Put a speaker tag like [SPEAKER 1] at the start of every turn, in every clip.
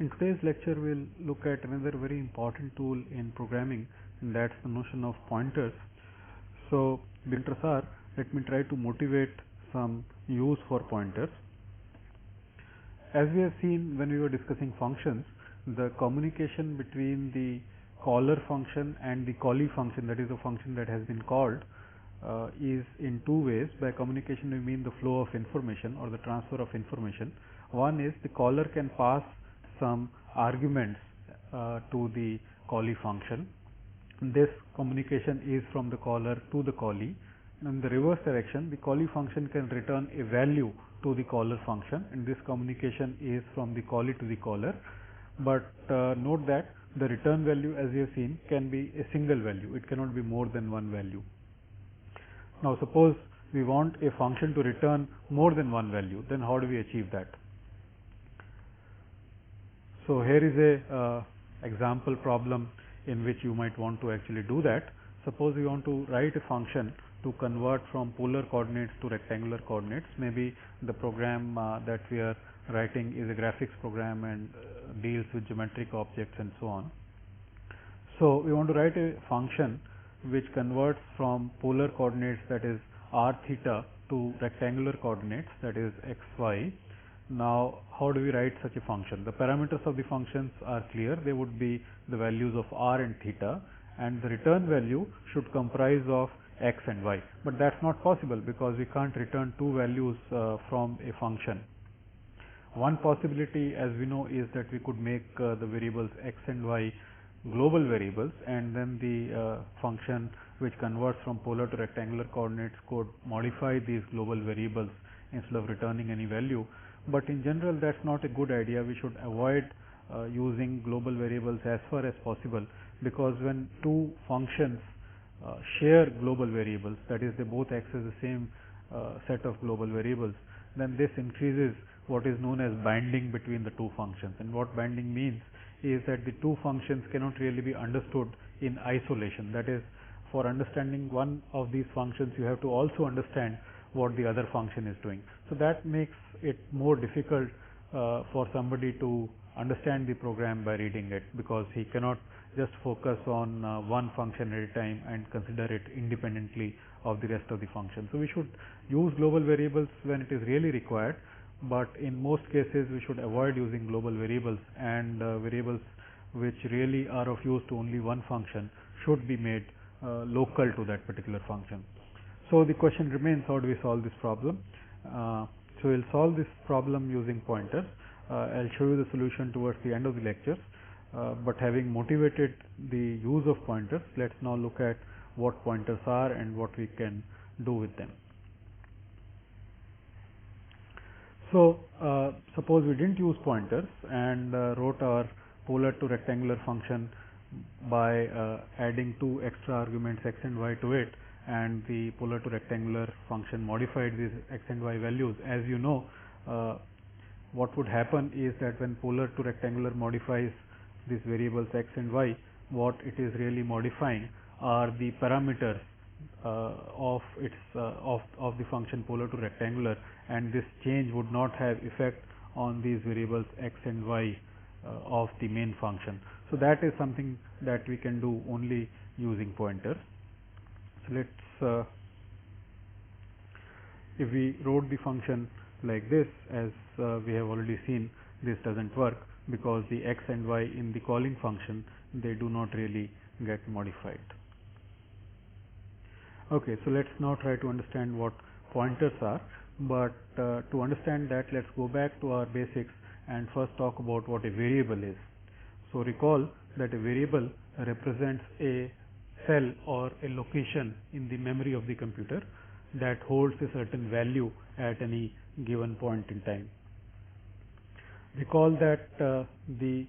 [SPEAKER 1] in today's lecture we'll look at another very important tool in programming, and that's the notion of pointers. So pointers are, let me try to motivate some use for pointers. As we have seen when we were discussing functions, the communication between the caller function and the callee function, that is the function that has been called, is in two ways. By communication we mean the flow of information or the transfer of information. One is the caller can pass some arguments to the callee function. This communication is from the caller to the callee. In the reverse direction, the callee function can return a value to the caller function, and this communication is from the callee to the caller. But note that the return value, as we have seen, can be a single value. It cannot be more than one value. Now suppose we want a function to return more than one value, then how do we achieve that? So here is a example problem in which you might want to actually do that. Suppose we want to write a function to convert from polar coordinates to rectangular coordinates. Maybe the program that we are writing is a graphics program and deals with geometric objects and so on. So we want to write a function which converts from polar coordinates, that is r theta, to rectangular coordinates, that is x y. Now how do we write such a function? The parameters of the functions are clear. They would be the values of r and theta, and the return value should comprise of x and y. But that's not possible because we can't return two values from a function. One possibility, as we know, is that we could make the variables x and y global variables, and then the function which converts from polar to rectangular coordinates could modify these global variables instead of returning any value. But in general that's not a good idea. We should avoid using global variables as far as possible, because when two functions share global variables, that is they both access the same set of global variables, then this increases what is known as binding between the two functions. And what binding means is that the two functions cannot really be understood in isolation. That is, for understanding one of these functions you have to also understand what the other function is doing. So that makes it more difficult for somebody to understand the program by reading it, because he cannot just focus on one function at a time and consider it independently of the rest of the functions. So we should use global variables when it is really required, but in most cases we should avoid using global variables, and variables which really are of use to only one function should be made local to that particular function. So the question remains, how do we solve this problem? So we'll solve this problem using pointers. I'll show you the solution towards the end of the lecture, but having motivated the use of pointers, let's now look at what pointers are and what we can do with them. So suppose we didn't use pointers and wrote our polar to rectangular function by adding two extra arguments x and y to it, and the polar to rectangular function modified these x and y values. As you know, what would happen is that when polar to rectangular modifies these variables x and y, what it is really modifying are the parameters of the function polar to rectangular, and this change would not have effect on these variables x and y of the main function. So that is something that we can do only using pointers. So let's if we wrote the function like this, as we have already seen, this doesn't work because the x and y in the calling function, they do not really get modified. Okay, so let's now try to understand what pointers are, but to understand that, let's go back to our basics and first talk about what a variable is. So recall that a variable represents a cell or a location in the memory of the computer that holds a certain value at any given point in time. Recall that the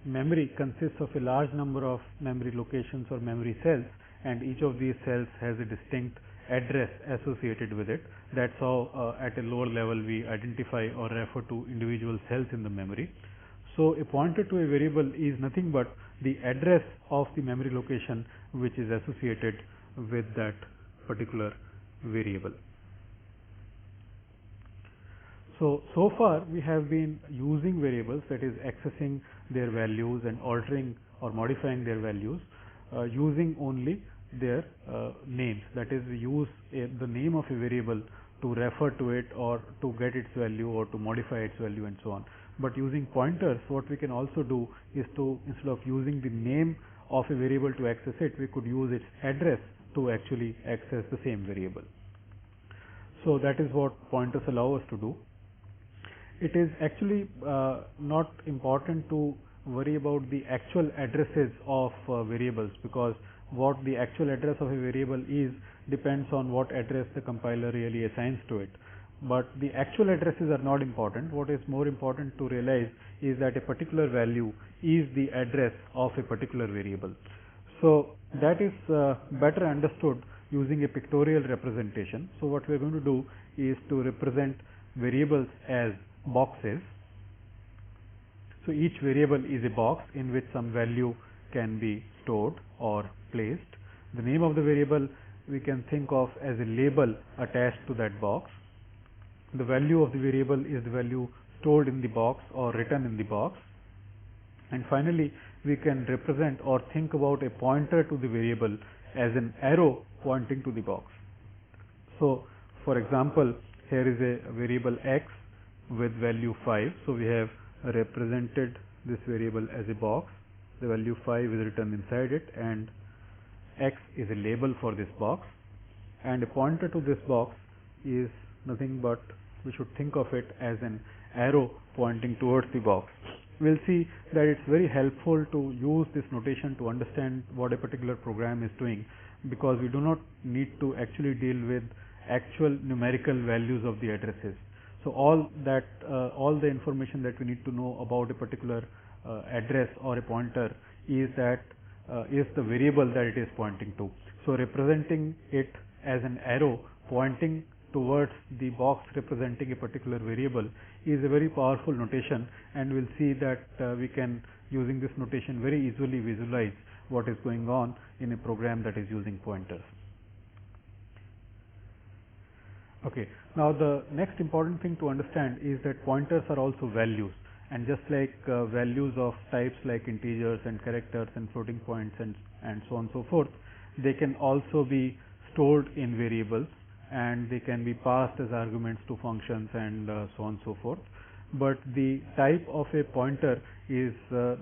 [SPEAKER 1] memory consists of a large number of memory locations or memory cells, and each of these cells has a distinct address associated with it. That's how at a lower level we identify or refer to individual cells in the memory. So a pointer to a variable is nothing but the address of the memory location which is associated with that particular variable. So far we have been using variables, that is accessing their values and altering or modifying their values using only their names. That is, we use the name of a variable to refer to it or to get its value or to modify its value and so on. But using pointers, what we can also do is to, instead of using the name of a variable to access it, we could use its address to actually access the same variable. So that is what pointers allow us to do. It is actually not important to worry about the actual addresses of variables, because what the actual address of a variable is depends on what address the compiler really assigns to it. But the actual addresses are not important. What is more important to realize is that a particular value is the address of a particular variable. So that is better understood using a pictorial representation. So what we are going to do is to represent variables as boxes. So each variable is a box in which some value can be stored or placed. The name of the variable we can think of as a label attached to that box. The value of the variable is the value stored in the box or written in the box. And finally, we can represent or think about a pointer to the variable as an arrow pointing to the box. So for example, here is a variable x with value 5. So we have represented this variable as a box. The value 5 is written inside it, and x is a label for this box, and a pointer to this box is nothing but, we should think of it as an arrow pointing towards the box. We'll see that it's very helpful to use this notation to understand what a particular program is doing, because we do not need to actually deal with actual numerical values of the addresses. So all the information that we need to know about a particular address or a pointer is that is the variable that it is pointing to. So representing it as an arrow pointing towards the box representing a particular variable is a very powerful notation, and we'll see that we can, using this notation, very easily visualize what is going on in a program that is using pointers. Okay, now the next important thing to understand is that pointers are also values, and just like values of types like integers and characters and floating points and so on and so forth, they can also be stored in variables, and they can be passed as arguments to functions and so on and so forth. But the type of a pointer is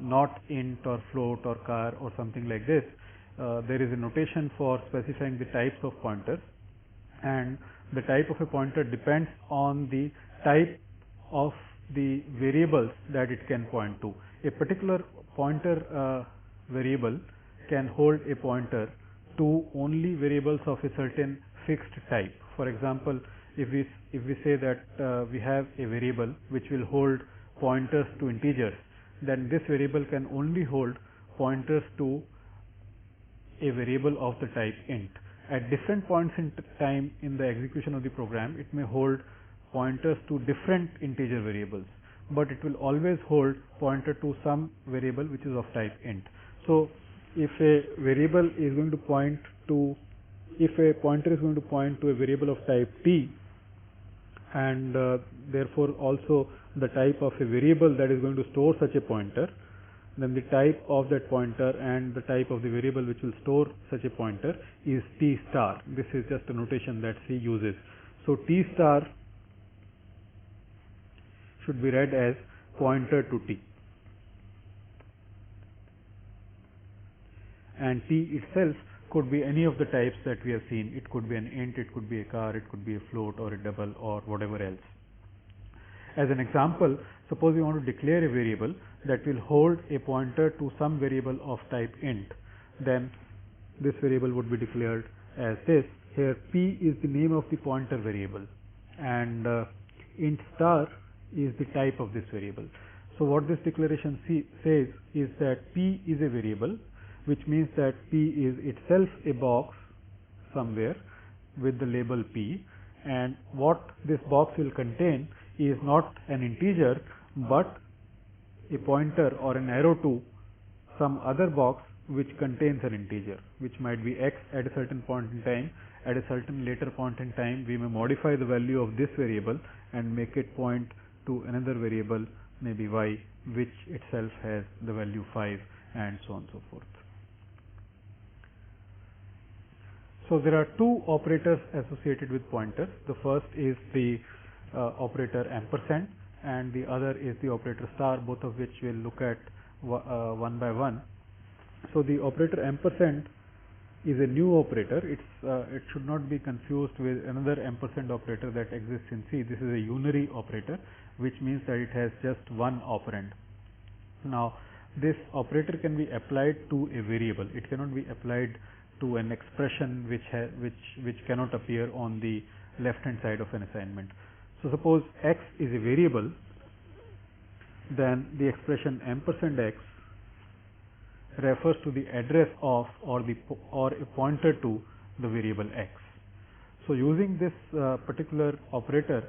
[SPEAKER 1] not int or float or char or something like this. There is a notation for specifying the types of pointers, and the type of a pointer depends on the type of the variables that it can point to. A particular pointer variable can hold a pointer to only variables of a certain fixed type. For example, if we say that we have a variable which will hold pointers to integers, then this variable can only hold pointers to a variable of the type int. At different points in time in the execution of the program, it may hold pointers to different integer variables, but it will always hold pointer to some variable which is of type int. So if a variable is going to point to, if a pointer is going to point to a variable of type t, and therefore also the type of a variable that is going to store such a pointer, then the type of that pointer and the type of the variable which will store such a pointer is t star. This is just a notation that C uses. So t star should be read as pointer to t, and t itself could be any of the types that we have seen. It could be an int, it could be a char, it could be a float or a double or whatever else. As an example, suppose you want to declare a variable that will hold a pointer to some variable of type int, then this variable would be declared as this. Here p is the name of the pointer variable, and int star is the type of this variable. So what this declaration says is that p is a variable, which means that p is itself a box somewhere with the label p, and what this box will contain is not an integer but a pointer or an arrow to some other box which contains an integer, which might be x at a certain point in time. At a certain later point in time, we may modify the value of this variable and make it point to another variable, maybe y, which itself has the value 5, and so on and so forth. So there are two operators associated with pointers. The first is the operator ampersand, and the other is the operator star, both of which we'll look at one by one. So the operator ampersand is a new operator. It should not be confused with another ampersand operator that exists in C. This is a unary operator, which means that it has just one operand. Now, this operator can be applied to a variable. It cannot be applied to an expression which cannot appear on the left hand side of an assignment. So suppose x is a variable, then the expression ampersand x refers to the address of or a pointer to the variable x. So using this particular operator,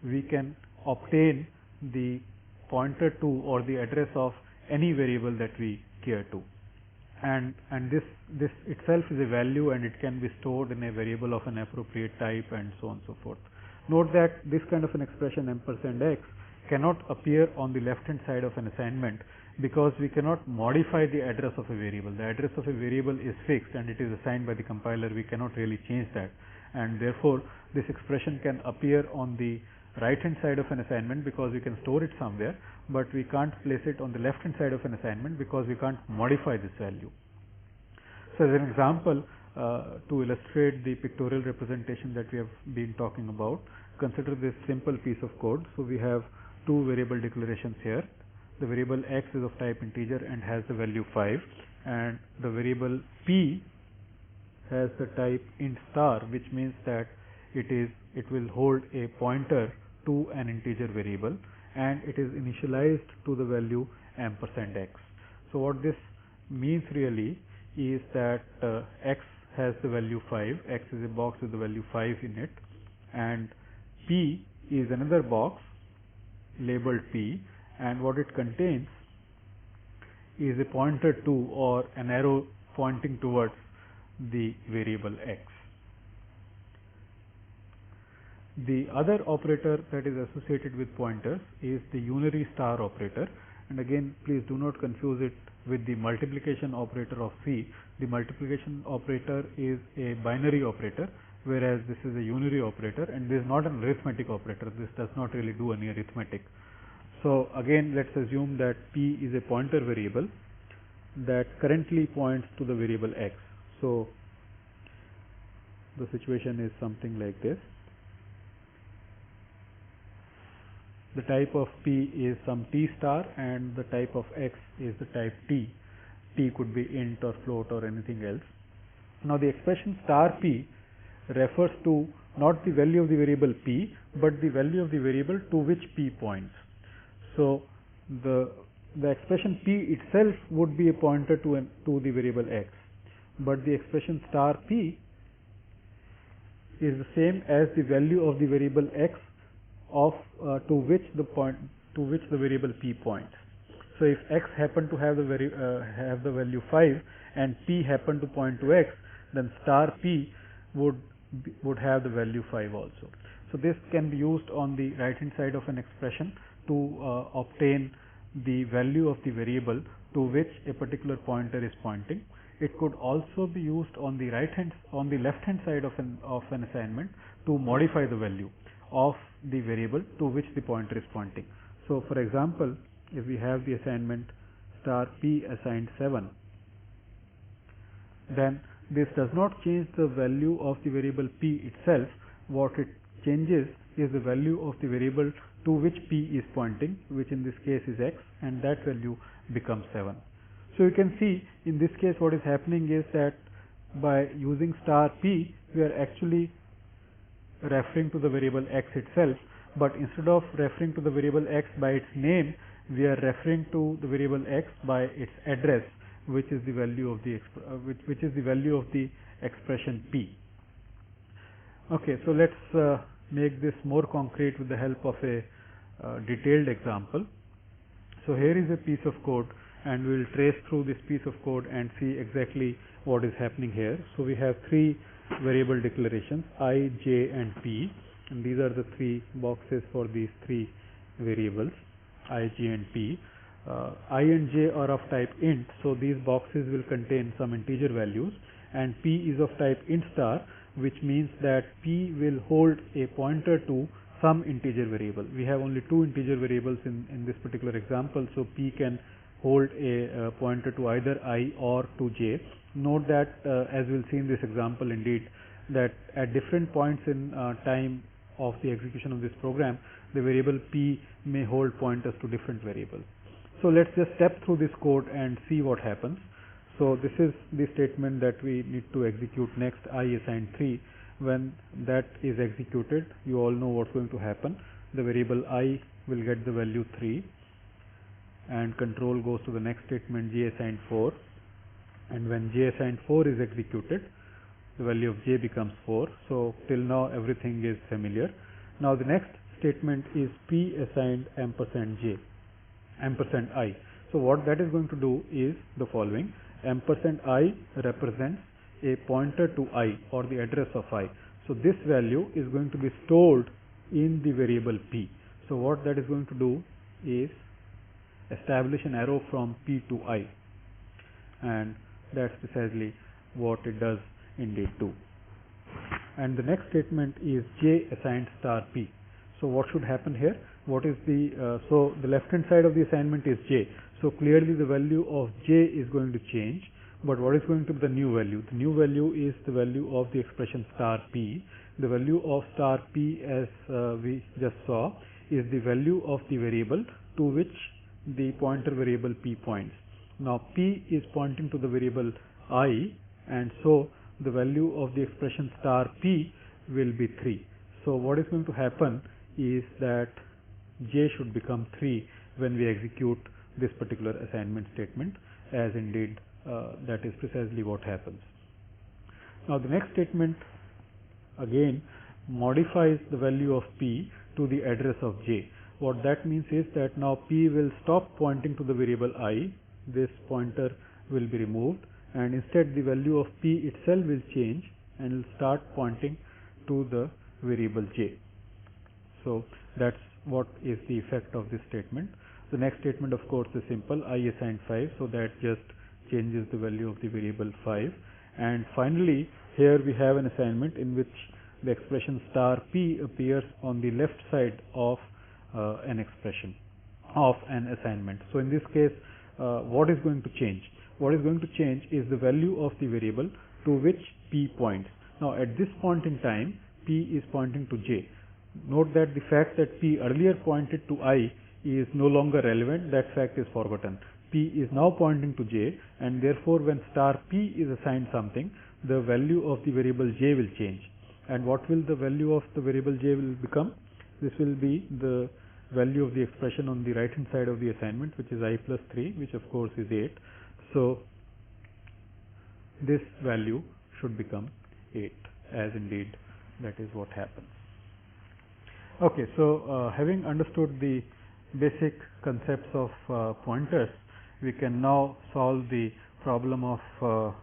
[SPEAKER 1] we can obtain the pointer to or the address of any variable that we care to, and this itself is a value, and it can be stored in a variable of an appropriate type, and so on and so forth. Note that this kind of an expression ampersand x cannot appear on the left hand side of an assignment, because we cannot modify the address of a variable. The address of a variable is fixed and it is assigned by the compiler. We cannot really change that, and therefore this expression can appear on the right hand side of an assignment because we can store it somewhere, but we can't place it on the left hand side of an assignment because we can't modify this value. So as an example, to illustrate the pictorial representation that we have been talking about, consider this simple piece of code. So we have two variable declarations here. The variable x is of type integer and has the value 5, and the variable p has the type int star, which means that it will hold a pointer to an integer variable, and it is initialized to the value ampersand x. So what this means really is that x has the value 5, x is a box with the value 5 in it, and p is another box labeled p, and what it contains is a pointer to or an arrow pointing towards the variable x. The other operator that is associated with pointers is the unary star operator, and again please do not confuse it with the multiplication operator of C. The multiplication operator is a binary operator, whereas this is a unary operator, and this is not an arithmetic operator. This does not really do any arithmetic. So again, let's assume that p is a pointer variable that currently points to the variable x. So the situation is something like this. The type of p is some t star, and the type of x is the type t. T could be int or float or anything else. Now the expression star p refers to not the value of the variable p, but the value of the variable to which p points. So the expression p itself would be a pointer to the variable x, but the expression star p is the same as the value of the variable x of to which the variable p points. So if x happened to have the value 5 and p happened to point to x, then star p would have the value 5 also. So this can be used on the right hand side of an expression to obtain the value of the variable to which a particular pointer is pointing. It could also be used on the left hand side of an assignment to modify the value of the variable to which the pointer is pointing. So for example, if we have the assignment star p assigned 7, then this does not change the value of the variable p itself. What it changes is the value of the variable to which p is pointing, which in this case is x, and that value becomes 7. So you can see in this case what is happening is that by using star p, we are actually referring to the variable x itself, but instead of referring to the variable x by its name, we are referring to the variable x by its address, which is the value of the expression p. Okay, so let's make this more concrete with the help of a detailed example. So here is a piece of code and we will trace through this piece of code and see exactly what is happening here. So we have three variable declarations, I, j and p, and these are the three boxes for these three variables, I, j and p. I and j are of type int, so these boxes will contain some integer values, and p is of type int star, which means that p will hold a pointer to some integer variable. We have only two integer variables in this particular example, so p can hold a pointer to either I or to j. Note that as we'll see in this example indeed, that at different points in time of the execution of this program, the variable p may hold pointers to different variables. So let's just step through this code and see what happens. So this is the statement that we need to execute next, I assign 3. When that is executed, you all know what's going to happen. The variable I will get the value 3, and control goes to the next statement, j assigned 4, and when j assigned 4 is executed, the value of j becomes 4. So till now everything is familiar. Now the next statement is p assigned &j, &i. So what that is going to do is the following: &i represents a pointer to I, or the address of I. So this value is going to be stored in the variable p. So what that is going to do is establish an arrow from p to I, and that's precisely what it does indeed do. And the next statement is j assigned star p. So what should happen here? What is the so the left hand side of the assignment is j. So clearly the value of j is going to change. But what is going to be the new value? The new value is the value of the expression star p. The value of star p, as we just saw, is the value of the variable to which the pointer variable p points. Now p is pointing to the variable I, and so the value of the expression star p will be 3. So what is going to happen is that j should become 3 when we execute this particular assignment statement, as indeed that is precisely what happens. Now the next statement again modifies the value of p to the address of j. What that means is that now p will stop pointing to the variable I, this pointer will be removed, and instead the value of p itself will change and will start pointing to the variable j. So that's what is the effect of this statement. The next statement of course is simple, I assigned 5, so that just changes the value of the variable 5. And finally here we have an assignment in which the expression star p appears on the left side of an expression of an assignment. So in this case what is going to change? What is going to change is the value of the variable to which p points. Now at this point in time p is pointing to j. Note that the fact that p earlier pointed to I is no longer relevant, that fact is forgotten. P is now pointing to j, and therefore when star p is assigned something, the value of the variable j will change. And what will the value of the variable j will become? This will be the value of the expression on the right hand side of the assignment, which is I plus 3, which of course is 8. So this value should become 8, as indeed that is what happens. Okay, so having understood the basic concepts of pointers, we can now solve the problem of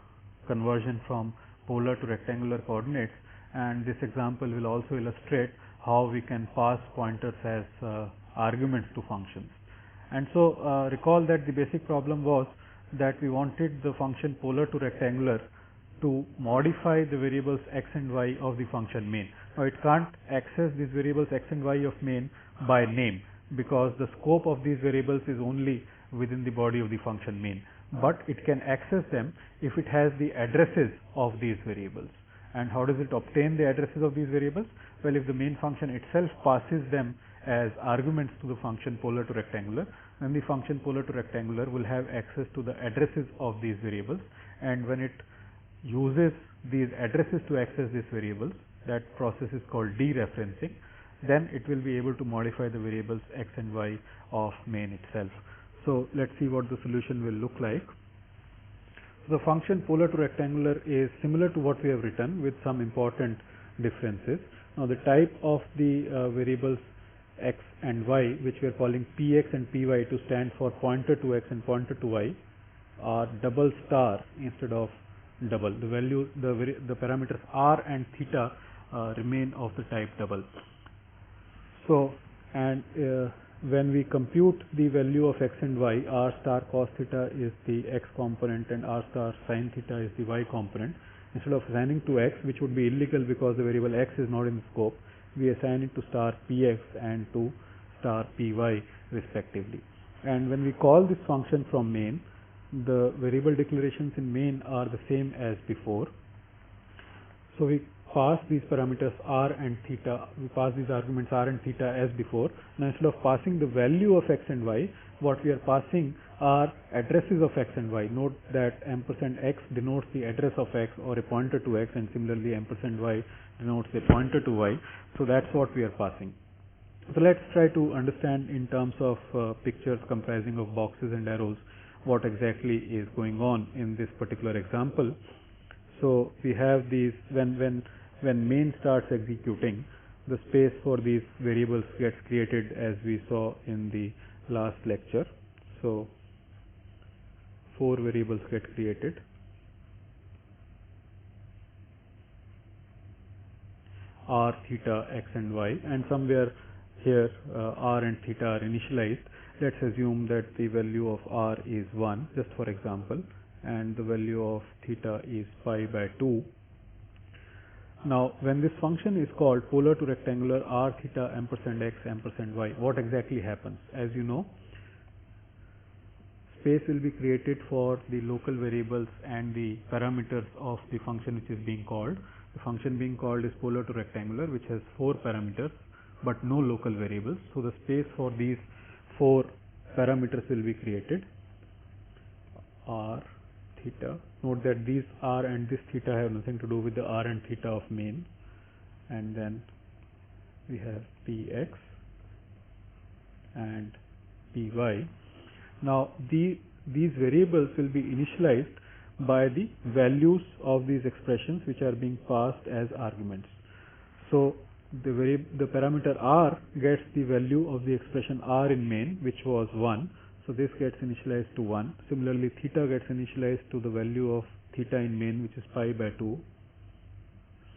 [SPEAKER 1] conversion from polar to rectangular coordinates, and this example will also illustrate how we can pass pointers as arguments to functions. And so recall that the basic problem was that we wanted the function polar to rectangular to modify the variables x and y of the function main. Now it can't access these variables x and y of main by name, because the scope of these variables is only within the body of the function main, but it can access them if it has the addresses of these variables. And how does it obtain the addresses of these variables? Well, if the main function itself passes them as arguments to the function polar to rectangular, then the function polar to rectangular will have access to the addresses of these variables, and when it uses these addresses to access these variables, that process is called dereferencing, then it will be able to modify the variables x and y of main itself. So let's see what the solution will look like. So the function polar to rectangular is similar to what we have written with some important differences. Now the type of the variables x and y, which we are calling px and py to stand for pointer to x and pointer to y, are double star instead of double. The parameters r and theta remain of the type double. So, and when we compute the value of x and y, r star cos theta is the x component and r star sin theta is the y component. Instead of assigning to x, which would be illegal because the variable x is not in the scope, we assign it to star px and to star py respectively. And when we call this function from main, the variable declarations in main are the same as before. So we pass these parameters r and theta, we pass these arguments r and theta as before. Now instead of passing the value of x and y, what we are passing are addresses of x and y. Note that %x denotes the address of x or a pointer to x, and similarly %y denotes a pointer to y. So that's what we are passing. So let's try to understand in terms of pictures comprising of boxes and arrows what exactly is going on in this particular example. So we have these, when main starts executing, the space for these variables gets created as we saw in the last lecture. So 4 variables get created. R, theta, x and y, and somewhere here r and theta are initialized. Let's assume that the value of r is 1, just for example, and the value of theta is pi by 2. Now when this function is called polar to rectangular r theta %x %y, what exactly happens? As you know, space will be created for the local variables and the parameters of the function which is being called. The function being called is polar to rectangular, which has 4 parameters but no local variables. So the space for these 4 parameters will be created. R, theta. Note that these r and this theta have nothing to do with the r and theta of main. And then we have px and py. Now these variables will be initialized by the values of these expressions which are being passed as arguments. So the parameter r gets the value of the expression r in main, which was 1. So this gets initialized to 1. Similarly, theta gets initialized to the value of theta in main, which is pi by 2.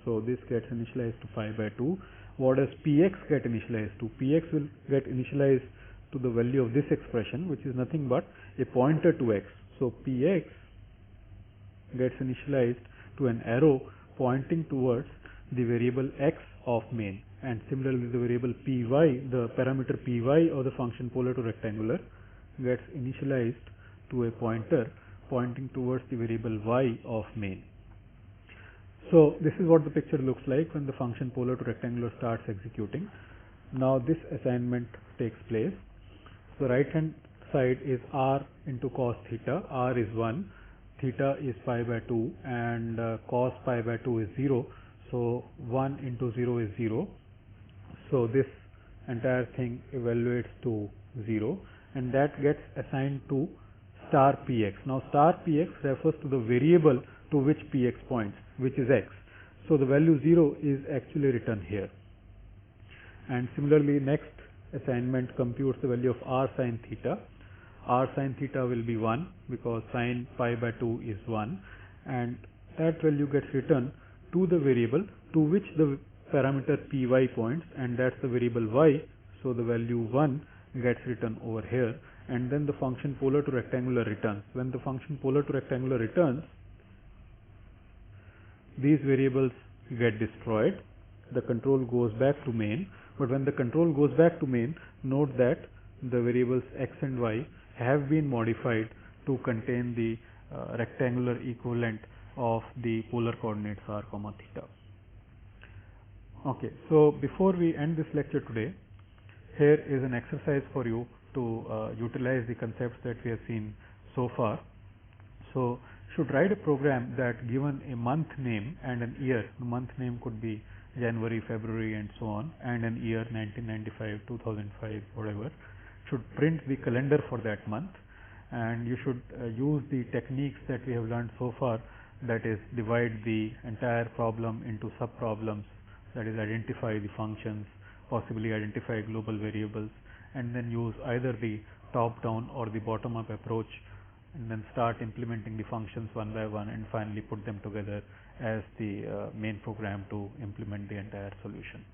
[SPEAKER 1] So this gets initialized to pi by 2. What does px get initialized to? Px will get initialized to the value of this expression, which is nothing but a pointer to x. So px gets initialized to an arrow pointing towards the variable x of main, and similarly the variable py, the parameter py of the function polar to rectangular, gets initialized to a pointer pointing towards the variable y of main. So this is what the picture looks like when the function polar to rectangular starts executing. Now this assignment takes place. The right hand side is r into cos theta. R is 1, theta is pi by 2, and cos pi by 2 is 0. So 1 into 0 is 0. So this entire thing evaluates to 0, and that gets assigned to star px. Now star px refers to the variable to which px points, which is x. So the value 0 is actually written here. And similarly, next assignment computes the value of r sin theta. R sin theta will be 1 because sin pi by 2 is 1, and that value gets written to the variable to which the parameter py points, and that's the variable y. So the value 1 gets written over here, and then the function polar to rectangular returns. When the function polar to rectangular returns, these variables get destroyed. The control goes back to main, but when the control goes back to main, note that the variables x and y have been modified to contain the rectangular equivalent of the polar coordinates r, theta. Okay, so before we end this lecture today, here is an exercise for you to utilize the concepts that we have seen so far. So should write a program that, given a month name and an year, the month name could be January, February and so on, and an year 1995, 2005, whatever, should print the calendar for that month. And you should use the techniques that we have learned so far, that is, divide the entire problem into sub-problems, that is, identify the functions, possibly identify global variables, and then use either the top-down or the bottom-up approach, and then start implementing the functions one by one, and finally put them together as the main program to implement the entire solution.